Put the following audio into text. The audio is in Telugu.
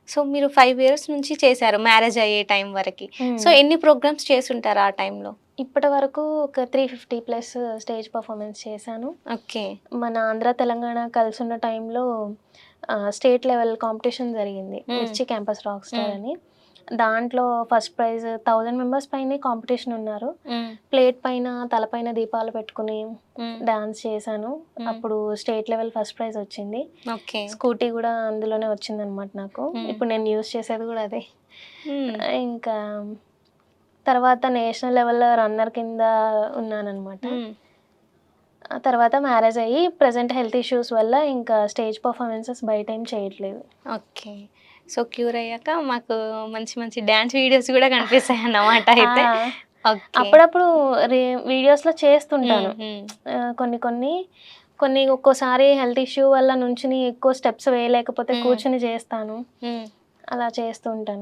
సో మీరు 5 ఇయర్స్ నుంచి చేశారు మ్యారేజ్ అయ్యే టైం వరకి. సో ఎన్ని ప్రోగ్రామ్స్ చేసుంటారు ఆ టైంలో? ఇప్పటి వరకు ఒక 350 ప్లస్ స్టేజ్ పర్ఫార్మెన్స్ చేశాను. ఓకే. మన ఆంధ్ర, తెలంగాణ కలిసున్న టైంలో స్టేట్ లెవెల్ కాంపిటీషన్ జరిగింది. మిర్చి క్యాంపస్ రాక్ స్టార్ అని. దాంట్లో ఫస్ట్ ప్రైజ్ 1000 మెంబర్స్ పైనే కాంపిటీషన్ ఉన్నారు. ప్లేట్ పైన తలపైన దీపాలు పెట్టుకుని డాన్స్ చేశాను. అప్పుడు స్టేట్ లెవెల్ ఫస్ట్ ప్రైజ్ వచ్చింది. ఓకే. స్కూటీ కూడా అందులోనే వచ్చిందనమాట నాకు. ఇప్పుడు నేను యూజ్ చేసేది కూడా అదే. ఇంకా తర్వాత నేషనల్ లెవెల్లో రన్నర్ కింద ఉన్నానన్నమాట. ఆ తర్వాత మ్యారేజ్ అయ్యి ప్రెజెంట్ హెల్త్ ఇష్యూస్ వల్ల ఇంకా స్టేజ్ పర్ఫార్మెన్సెస్ బయట ఏం చేయట్లేదు. ఓకే. సో క్యూర్ అయ్యాక మాకు మంచి మంచి డాన్స్ వీడియోస్ కూడా కనిపిస్తాయి అన్నమాట అయితే. ఓకే. అప్పుడప్పుడు వీడియోస్లో చేస్తుంటాను. కొన్ని కొన్ని కొన్ని ఒక్కోసారి హెల్త్ ఇష్యూ వల్ల నుంచుని ఎక్కువ స్టెప్స్ వేయలేకపోతే కూర్చుని చేస్తాను. అలా చేస్తూ ఉంటాను.